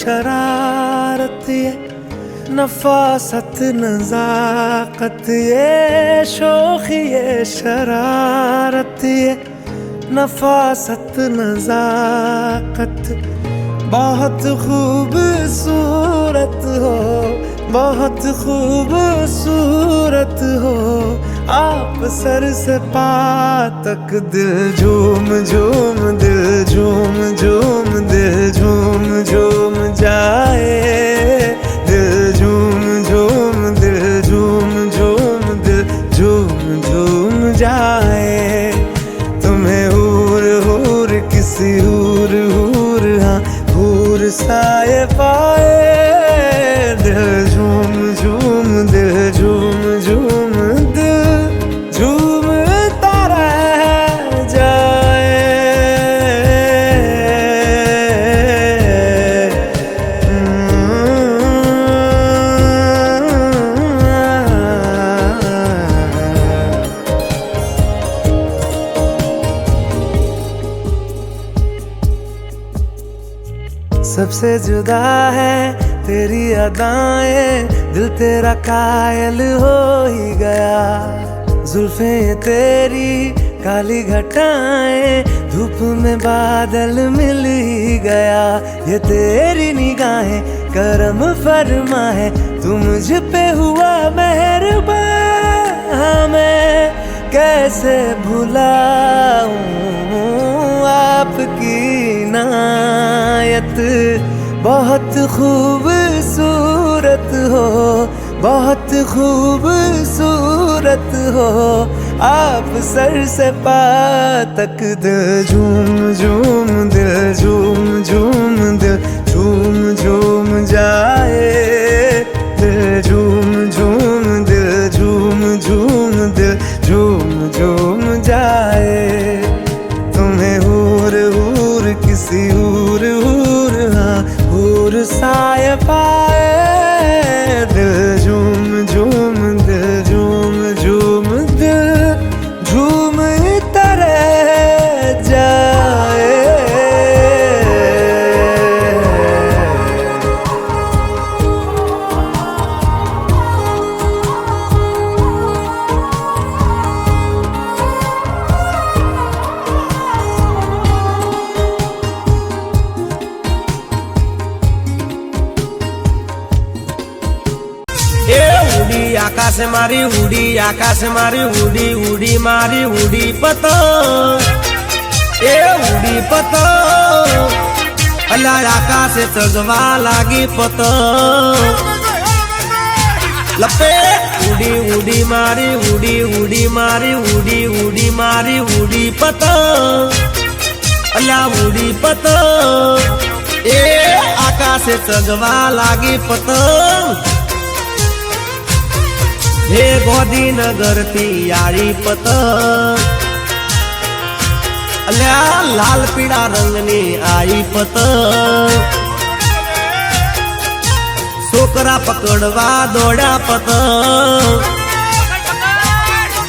शरारत ये नफासत नजाकत ये शोखी ये शरारत ये नफासत नजाकत बहुत खूबसूरत हो, बहुत खूबसूरत हो आप सर से पा तक। दिल झूम झूम दिल झूम झूम दिल झूम झूम जाए, दिल झूम झूम दिल झूम झूम दिल झूम झूम जाए। तुम्हें हूर हूर किसी हूर हूर हाँ हूर साए पाए, दिल झूम झूम दिल झूम झूम दिल झूमता रह जाए। सबसे जुदा है तेरी अदाएं, दिल तेरा कायल हो ही गया। जुल्फें तेरी काली घटाएं, धूप में बादल मिल ही गया। ये तेरी निगाहें करम फरमा है, तू मुझ पे हुआ मेहरबान। मैं कैसे भुलाऊं आपकी इनायत, बहुत खूबसूरत हो, बहुत खूबसूरत हो आप सर से पा तक। दिल झूम झूम दिल झूम झूम दिल झूम झूम जाए, दिल झूम झूम दिल झूम झूम दिल झूम झूम जाए। तुम्हें हूर हूर किसी हूर हूर हाँ हूर साए पाए, दिल झूम झूम दिल झूम झूम दिल झूमता रह जाए। आकाश मारी उड़ी, आकाश मारी उड़ी उड़ी मारी उड़ी पतंग, ए उड़ी पतंग अल्लाह आकाश चगवा लागी पतंग। लपेट उड़ी उड़ी मारी उड़ी उड़ी मारी उड़ी उड़ी मारी उड़ी पतंग, अल्लाह उड़ी पतंग ए आकाश चगवा लागी पतंग। हे गांधीनगर थी यारी पतंग, अल्लाह लाल पीड़ा रंगनी आई पतंग। छोकरा पकड़वा दौड़ा पतंग,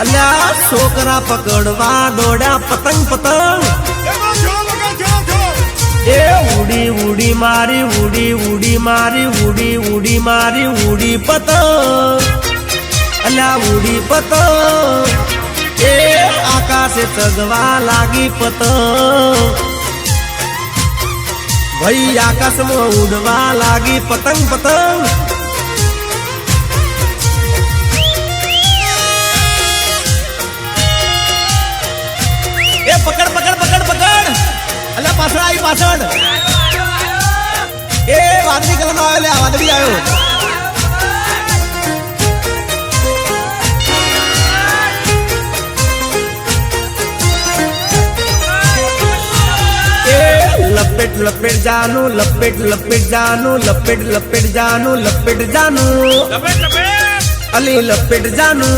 अल्लाह छोकरा पकड़वा दौड़ा पतंग पतंग। ए उड़ी उड़ी मारी उड़ी उड़ी मारी उड़ी उड़ी मारी उड़ी पतंग, अल्लाह उड़ी पतंग ए आकाश चगवा लागी पतंग। भाई आकाश में उड़वा लागी पतंग पतंग। ए पकड़ पकड़ पकड़ पकड़ अल्लाह पाछड़ आई पाछड़। ए वादड़ी कलम आयो, वादड़ी आयो। लपेट लपेट जानू लपेट लपेट जानू लपेट लपेट जानू लपेट जानू अली लपेट जानू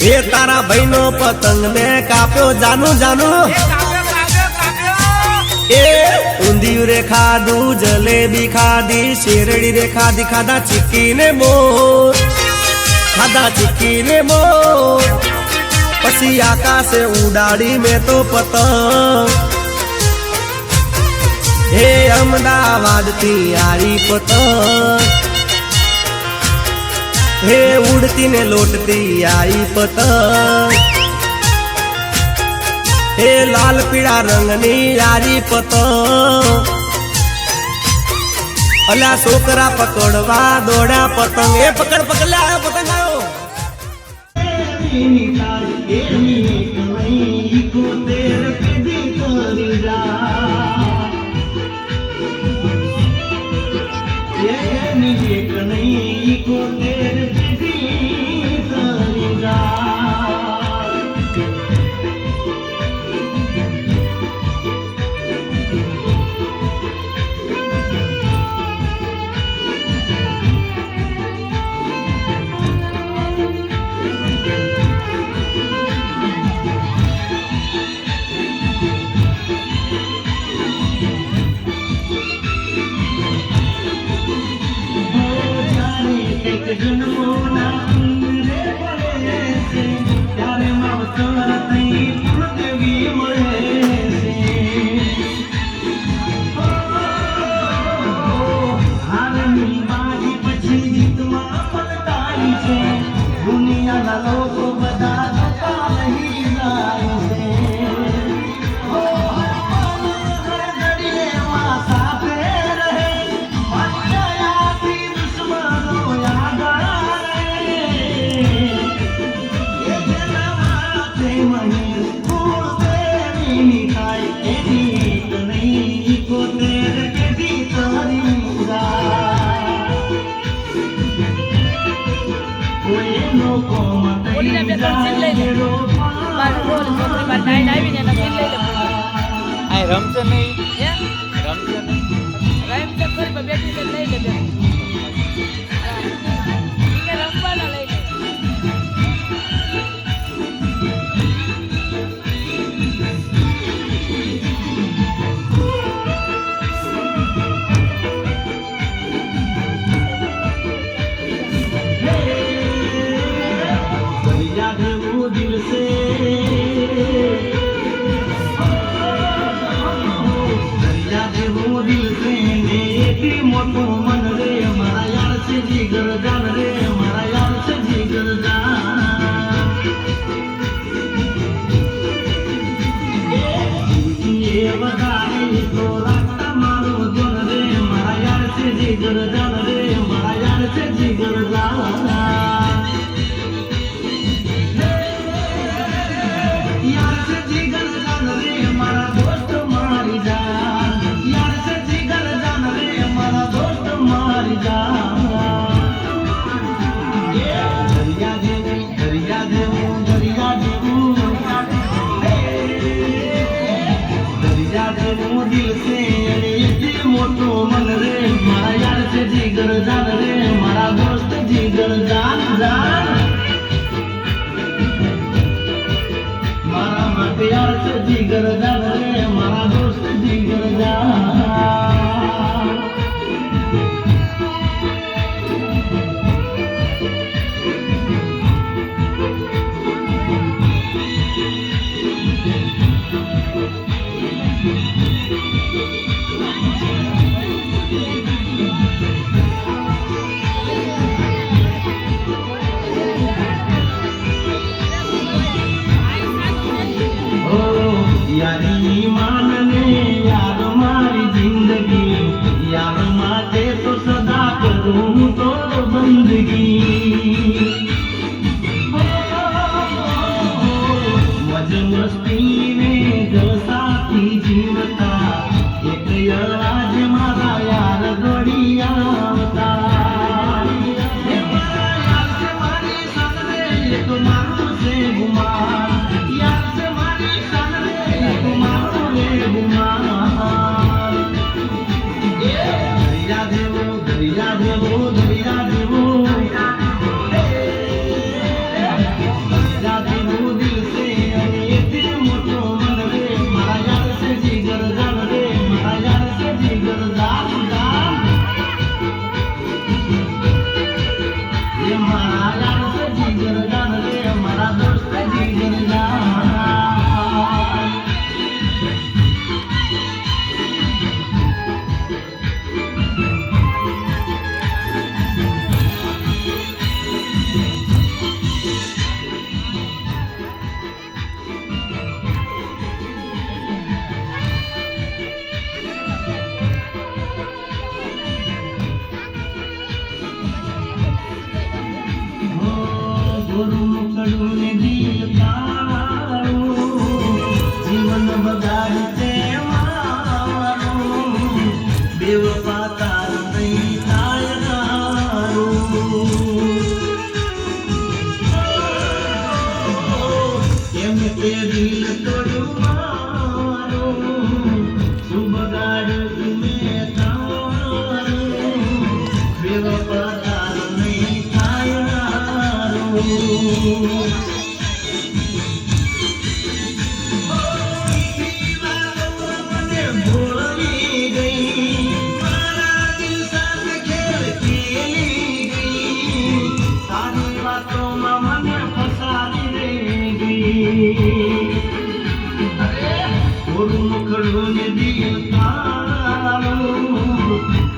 ये तारा बहनो पतंग ने काप्यो जानू जानू। ए ऊंधियू रे खादू जलेबी खादी शेरड़ी रे खादी खादा चिक्की ने मोर खादा चिक्की ने मोर। पसी आकाश उड़ाड़ी में तो पतंग હે અમદાવાદ થી આરી પતંગ, હે ઉડતી ને લોટતી આઈ પતંગ, હે લાલ પીળા રંગની આરી પતંગ, અલ્યા છોકરા પકડવા દોડ્યા પતંગ, એ પકડ પકડ લે આવ્યો પતંગ આવ્યો. રમશે નહીં, રમશે નહીં, બેઠી લઈ લે રમવાના લઈ લે. કોરું કડું ને દિલ કાળું જીવન બગાડતે મારું બેવફા તારું નહીં થાય તારું કેમ તે દિલ તોડ્યું મારું શું બગાડ્યું મેં તારું બેવફા તારું નહીં થાય તારું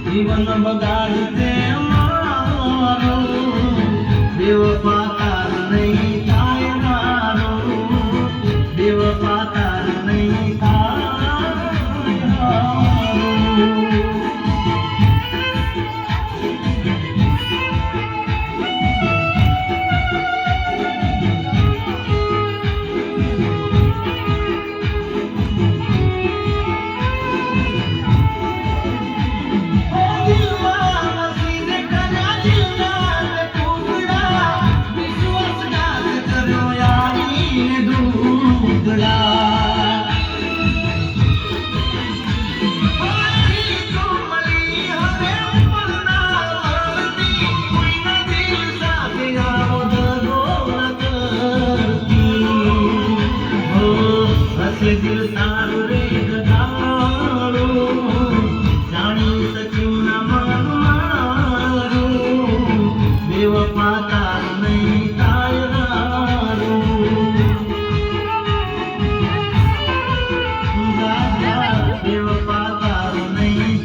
જીવન બગાડતે મારું બેવફા તારું નહીં થાય મારું બેવફા તારું નહીં થાય દિલ તારું રે ગદારું જાણી શક્યું ના મારું બેવફા તારું નહીં થાય બેવફા તારું નહીં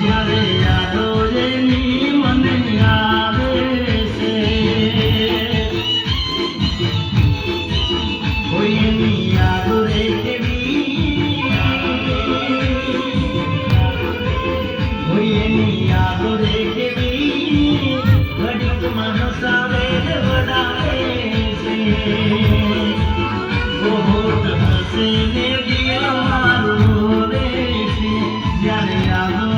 જ્યારે યાદો એની મને આવે છે કોઈ એની યાદો રે કેવી કોઈ એની યાદો રે કેવી ઘડીકમાં હસાવે વડાવે છે હોઠ હસે ને દિલ મારું રોવે છે જ્યારે યાદો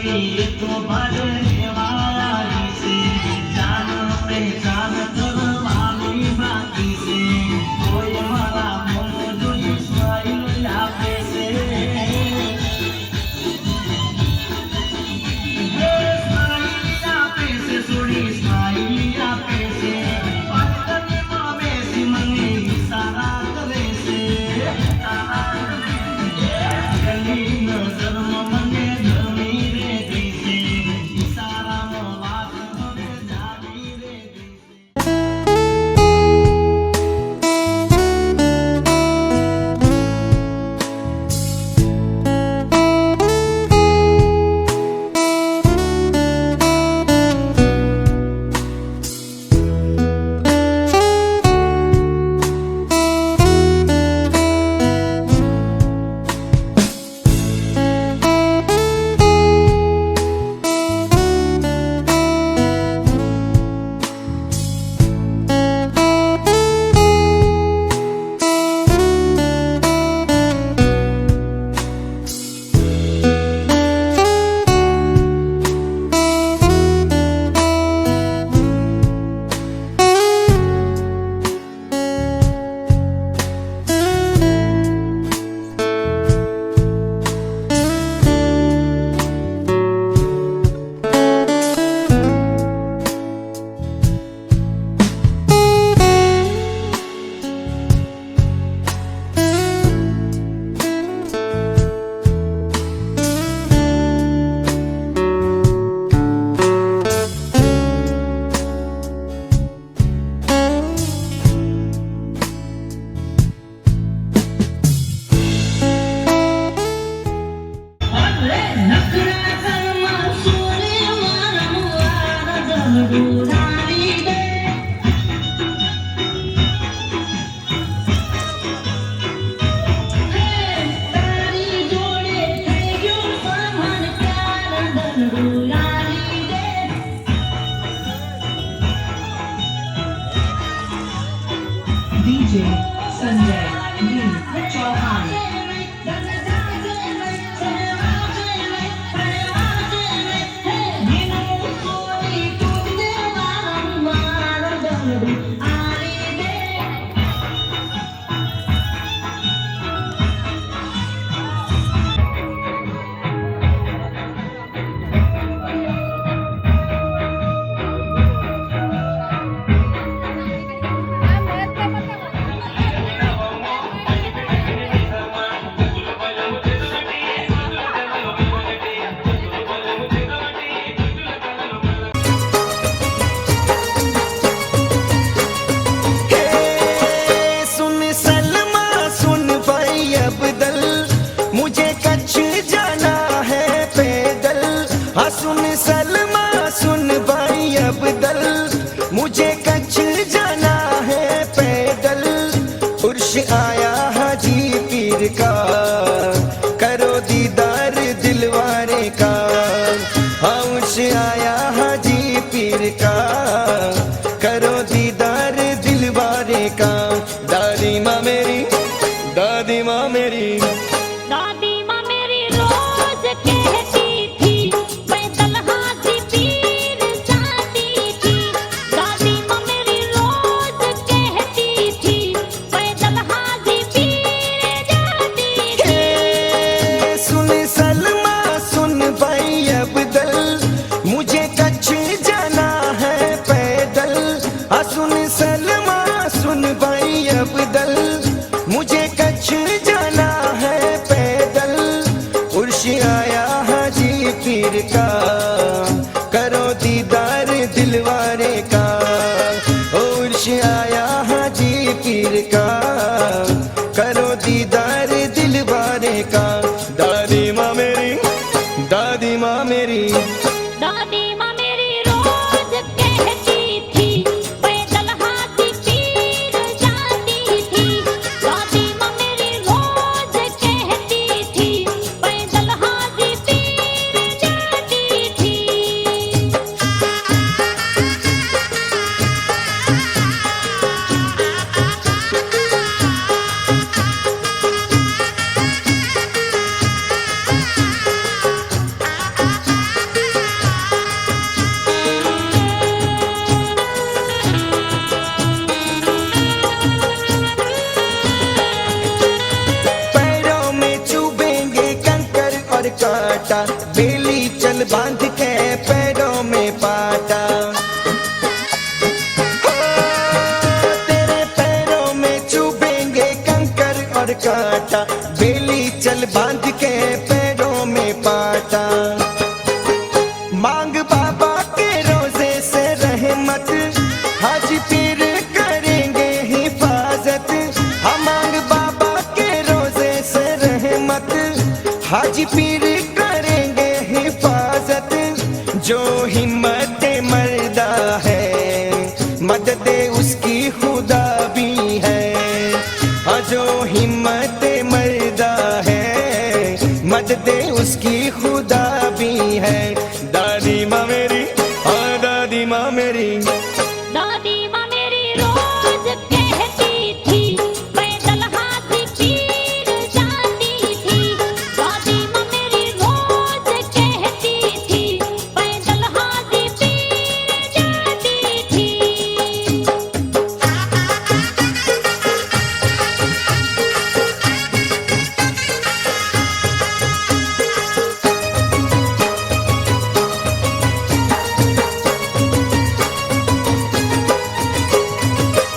कभी तो बड़े वाली से जान पहचान करवानी बाकी से कोई मारा बोलो जो इस्माइल लापे से इस्माइल लापे से सुनी इस्माइल लापे से पत्तन मामे सिमने सारा करे से गली नजर मने धर्मी रे दिसे इशारा मवात होने जानी रे दिसे DJ Sanjay D. Chauhan. सुन सलमा सुन भाई अब्दल मुझे कच्छ जाना है पैदल उर्श आया हाजी पीर का करो दीदार दिलवारे का हाँ उर्श आया हाजी पीर का करो दीदार दिलवारे का दादी माँ मेरी दादी माँ मेरी दादी माँ मेरी रोज कहती थी पैदल हाथी पीर जाती थी। दादी माँ मेरी रोज कहती थी पैदल हाथी पीर जाती थी। सुन सलमा सुन भाई अब्दल मुझे कच्छ जाना है पैदल हाँ सुन सलमा सुन भाई अब्दल मुझे कच्छ जाना है पैदल उर्श आया हाजी पीर का करो दीदार दिलवारे का उर्श आया हाजी पीर का करो दीदार दिलवारे का दादी माँ मेरी दादी माँ मेरी दादी माँ मेरी रोज कहती थी पैदल हाथी पीर जाती थी। दादी माँ मेरी रोज कहती थी पैदल हाथी पीर जाती थी। काटा, बेली चल बांध के पैरों में पाटा। तेरे पैरों में चुभेंगे कंकर और कांटा, बेली चल बांध के पैरों में पाटा। मांग बाबा के रोजे से रहमत, हाजी पीर करेंगे हिफाजत। हम मांग बाबा के रोजे से रहमत, हाजी पीर करेंगे हिफाजत। जो हिम्मत मर्दा है, मदद उसकी खुदा भी है। हाँ, जो हिम्मत मर्दा है, मदद उसकी खुदा भी है। दादी माँ मेरी, हाँ दादी माँ मेरी, दादी माँ मेरी रोज कहती थी, पैदल हाथी पीर जाती थी। दादी माँ मेरी रोज कहती थी, पैदल हाथी पीर जाती थी।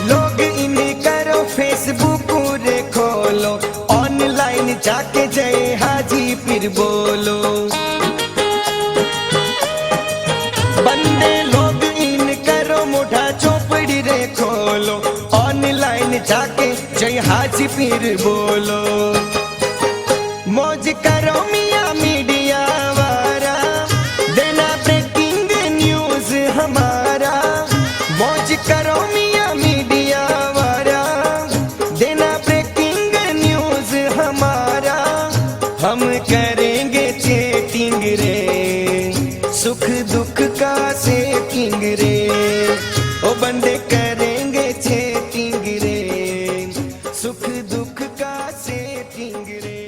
लोग इन करो फेसबुक रे खोलो, ऑनलाइन जाके जय हाजी पीर बोलो। बंदे लोग इन करो मुठा चौपड़ी रे खोलो, ऑनलाइन जाके जय हाजी पीर बोलो। मौज करो मियाँ मीडिया वारा, देना ब्रेकिंग न्यूज हमारा। मौज करो मियाँ मीडिया वारा, देना ब्रेकिंग न्यूज हमारा। हम करेंगे चेटिंग रे, सुख दुख का सेटिंग रे। ओ बंदे करेंगे चेटिंग रे, सुख दुख का सेटिंग रे।